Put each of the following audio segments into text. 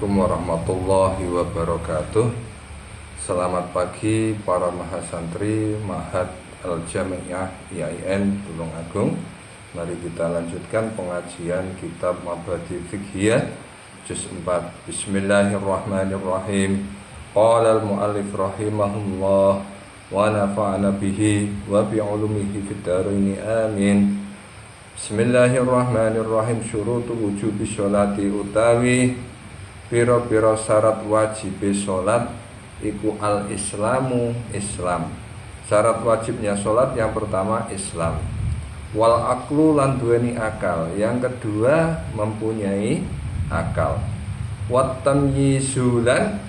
Assalamualaikum warahmatullahi wabarakatuh. Selamat pagi para mahasantri Ma'had Al-Jami'ah IAIN Tulungagung. Mari kita lanjutkan pengajian kitab Mabadi Fiqhiyah Juz 4. Bismillahirrahmanirrahim. Qala al-mu'allif rahimahullah wa nafa'ana bihi wa bi'ulumihi fid dharaini amin. Bismillahirrahmanirrahim. Syurutu wujubi sholati utawi piro-piro syarat wajib sholat iku al-islamu Islam. Syarat wajibnya sholat yang pertama Islam. Wal aqlu lan duweni akal. Yang kedua mempunyai akal. Wat tamyizu lan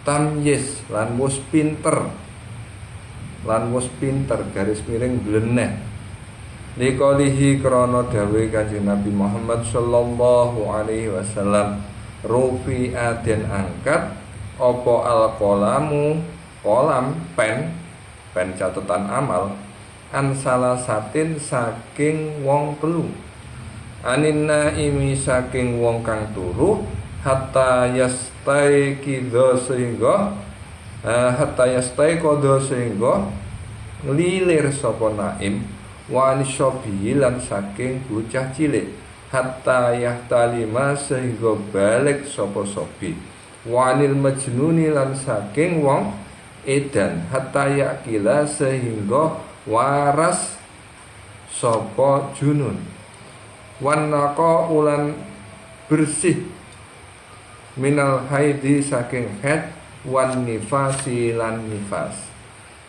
tamyiz lan wus pinter. Lan wus pinter garis miring bleneh. Liqalihi krana dawuh Kanjeng Nabi Muhammad sallallahu alaihi wasallam, rufi'a den angkat apa al-qalamu kolam pen catatan amal an salasatin saking wong telu, anin naimi saking wong kang turu, hatta yastai qidha sehingga lilir sapa naim, wa nisyabi lan saking bocah cilik, hatta yahtalima sehingga balik sapa sobi, wanil majnuni lan saking wong edan, hatta yakila sehingga waras sapa junun, wanaka ulan bersih minal haidi saking haid, wan nifasi lan nifas.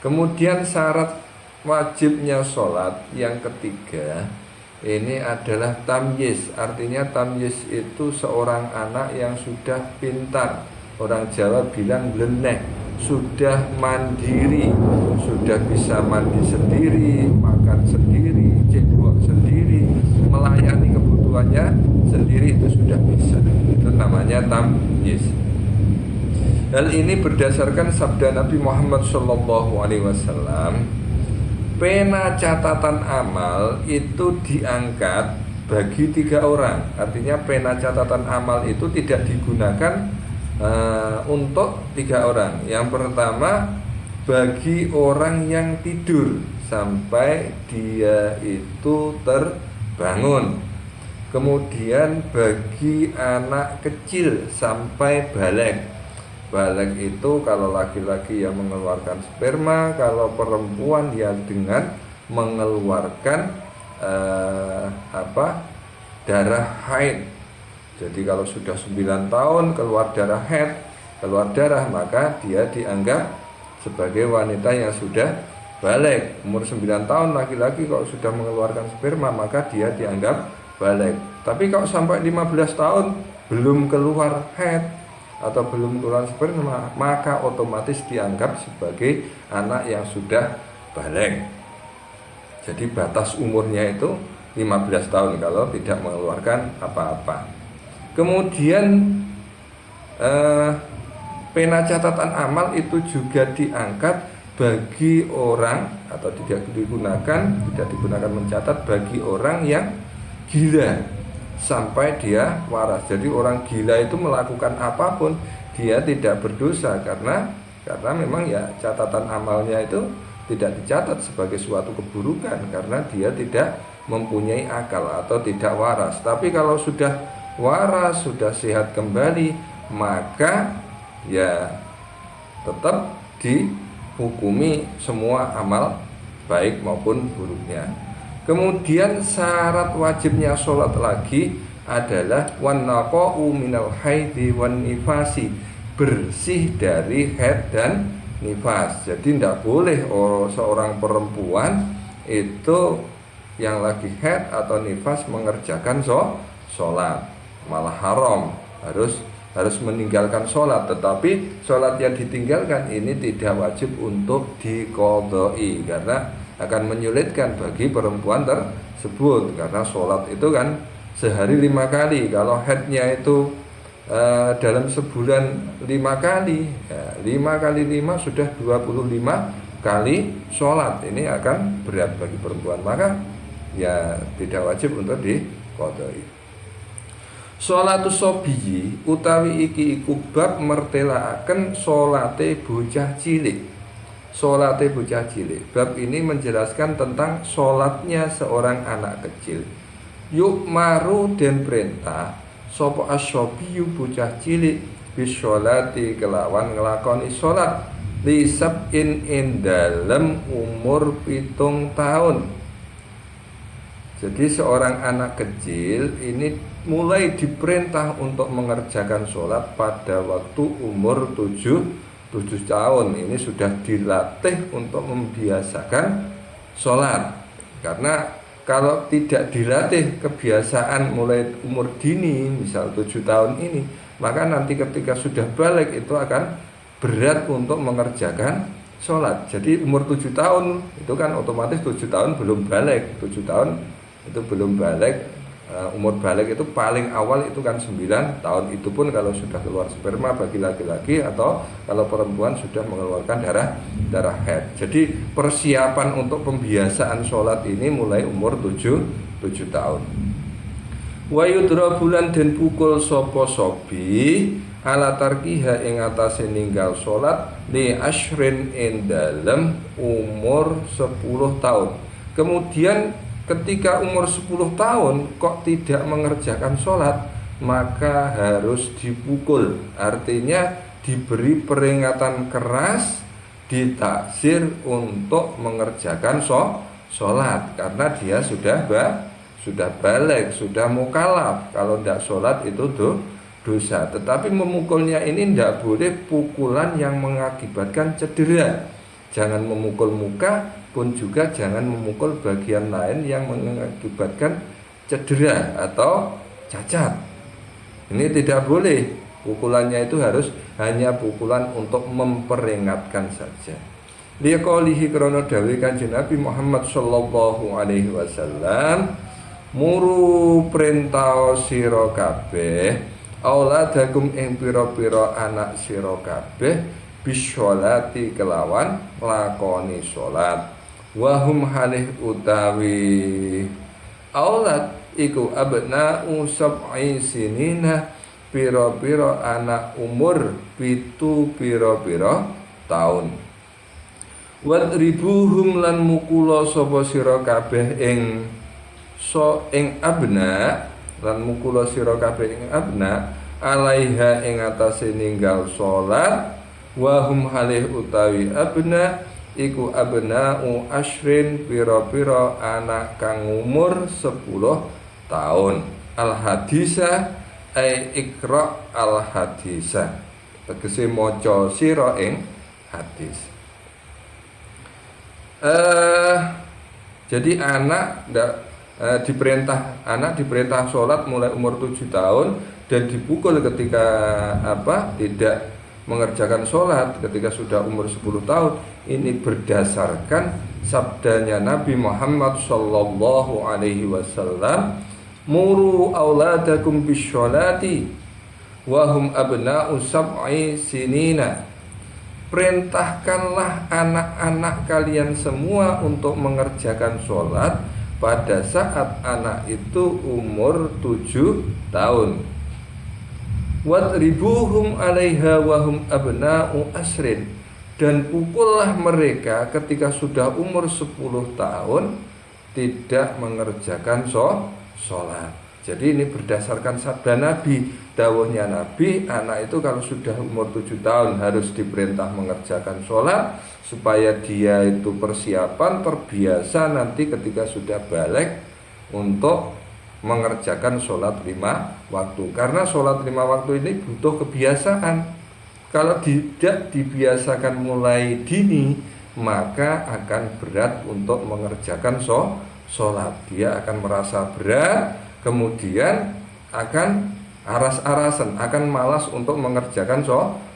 Kemudian syarat wajibnya sholat yang ketiga ini adalah tamyiz. Artinya tamyiz itu seorang anak yang sudah pintar. Orang Jawa bilang bleneh, sudah mandiri, sudah bisa mandi sendiri, makan sendiri, cebok sendiri, melayani kebutuhannya sendiri, itu sudah bisa. Itu namanya tamyiz. Hal ini berdasarkan sabda Nabi Muhammad SAW. Pena catatan amal itu diangkat bagi 3 orang. Artinya pena catatan amal itu tidak digunakan untuk 3 orang. Yang pertama bagi orang yang tidur sampai dia itu terbangun. Kemudian bagi anak kecil sampai balik. Balik itu kalau laki-laki yang mengeluarkan sperma, kalau perempuan ya dengan mengeluarkan darah haid. Jadi kalau sudah 9 tahun keluar darah haid, keluar darah, maka dia dianggap sebagai wanita yang sudah balik. Umur 9 tahun laki-laki kalau sudah mengeluarkan sperma, maka dia dianggap balik. Tapi kalau sampai 15 tahun belum keluar haid atau belum keluar sperma, maka otomatis dianggap sebagai anak yang sudah balik. Jadi batas umurnya itu 15 tahun kalau tidak mengeluarkan apa-apa. Kemudian pena catatan amal itu juga diangkat bagi orang, atau tidak digunakan mencatat bagi orang yang gila sampai dia waras. Jadi orang gila itu melakukan apapun dia tidak berdosa karena memang ya catatan amalnya itu tidak dicatat sebagai suatu keburukan karena dia tidak mempunyai akal atau tidak waras. Tapi kalau sudah waras, sudah sehat kembali, maka ya tetap dihukumi semua amal baik maupun buruknya. Kemudian syarat wajibnya sholat lagi adalah wan naqa'u minal haidi wan nifasi, bersih dari haid dan nifas. Jadi tidak boleh seorang perempuan itu yang lagi haid atau nifas mengerjakan sholat, malah haram, harus meninggalkan sholat. Tetapi sholat yang ditinggalkan ini tidak wajib untuk diqodoi karena akan menyulitkan bagi perempuan tersebut, karena sholat itu kan sehari 5 kali. Kalau haidnya itu dalam sebulan 5 kali, ya, 5 kali 5 sudah 25 kali sholat. Ini akan berat bagi perempuan, maka ya tidak wajib untuk diqodoi. Sholatus sobiyi utawi iki iku bab mertelaaken salate bocah cilik. Salate bocah cilik. Bab ini menjelaskan tentang salatnya seorang anak kecil. Yuk maru den perintah sapa asyobiyu bocah cilik bisolati kelawan ngelakoni salat li sab'in in dalem umur 7 tahun. Jadi seorang anak kecil ini mulai diperintah untuk mengerjakan sholat pada waktu umur 7 tahun. Ini sudah dilatih untuk membiasakan sholat. Karena kalau tidak dilatih kebiasaan mulai umur dini, misal 7 tahun ini, maka nanti ketika sudah balik itu akan berat untuk mengerjakan sholat. Jadi umur 7 tahun itu kan otomatis 7 tahun belum balik. 7 tahun itu belum balik. Umur balik itu paling awal itu kan 9 tahun. Itu pun kalau sudah keluar sperma bagi laki-laki, atau kalau perempuan sudah mengeluarkan darah haid. Jadi persiapan untuk pembiasaan sholat ini mulai umur 7 tahun. Wa yudrabulan den pukul sapa sobi ala tarkiha ing atase ninggal sholat li asyrin ing dalem umur 10 tahun. Kemudian ketika umur 10 tahun kok tidak mengerjakan sholat, maka harus dipukul. Artinya diberi peringatan keras, ditaksir untuk mengerjakan sholat. Karena dia sudah balik, sudah mukalaf. Kalau tidak sholat itu dosa. Tetapi memukulnya ini tidak boleh pukulan yang mengakibatkan cedera. Jangan memukul muka, pun juga jangan memukul bagian lain yang mengakibatkan cedera atau cacat. Ini tidak boleh. Pukulannya itu harus hanya pukulan untuk memperingatkan saja. Liqaulihi krana dawuh Kanjeng Nabi Muhammad sallallahu alaihi wasallam, muru perintah sira kabeh auladakum ing pira-pira anak sira kabeh bisolati kelawan lakoni salat. Wahum halih utawi aulad iku abna'u sab'i sinina pira-pira anak umur 7 pira-pira taun. Wadribuhum lan mukula sapa sira kabeh ing abna, lan mukula sira kabeh ing abna alaiha ing atase ninggal salat. Wahum halih utawi abna iku abna'u asyrin pira-pira anak kang umur 10 tahun. Al hadisa ai ikra al hadisa, tegese maca sira ing hadis. Jadi anak diperintah sholat mulai umur 7 tahun dan dipukul ketika tidak mengerjakan sholat ketika sudah umur 10 tahun. Ini berdasarkan sabdanya Nabi Muhammad sallallahu alaihi wasallam, muru auladakum bisyolati wahum abna'u sab'i sinina. Perintahkanlah anak-anak kalian semua untuk mengerjakan sholat pada saat anak itu umur 7 tahun. Wadribuhum alaiha wahum abna'u asrin, dan pukullah mereka ketika sudah umur 10 tahun tidak mengerjakan sholat. Jadi ini berdasarkan sabda Nabi. Dawuhnya Nabi, anak itu kalau sudah umur 7 tahun harus diperintah mengerjakan sholat, supaya dia itu persiapan terbiasa nanti ketika sudah balik untuk mengerjakan sholat 5 waktu. Karena sholat 5 waktu ini butuh kebiasaan. Kalau tidak dibiasakan mulai dini, maka akan berat untuk mengerjakan sholat. Dia akan merasa berat, kemudian akan aras-arasan, akan malas untuk mengerjakan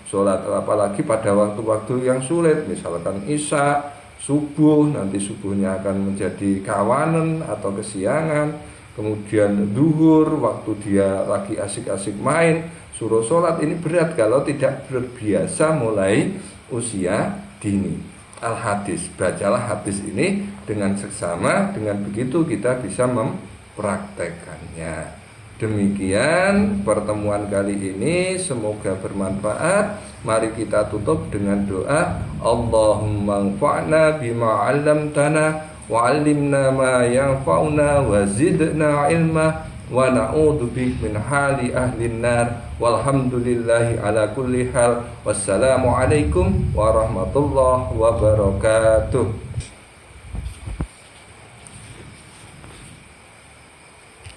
sholat. Apalagi pada waktu-waktu yang sulit, misalkan isya, subuh, nanti subuhnya akan menjadi kawanan atau kesiangan. Kemudian duhur, waktu dia lagi asik-asik main, suruh sholat. Ini berat kalau tidak terbiasa mulai usia dini. Al-hadis, bacalah hadis ini dengan seksama. Dengan begitu kita bisa mempraktekannya. Demikian pertemuan kali ini, semoga bermanfaat. Mari kita tutup dengan doa. Allahumma anfa'na bima 'allamtana wa 'allimna ma yanfa'una wa zidna ilma wa na'udzu bika min hali ahlin nar. Walhamdulillahi ala kulli hal. Wassalamu alaikum warahmatullahi wabarakatuh.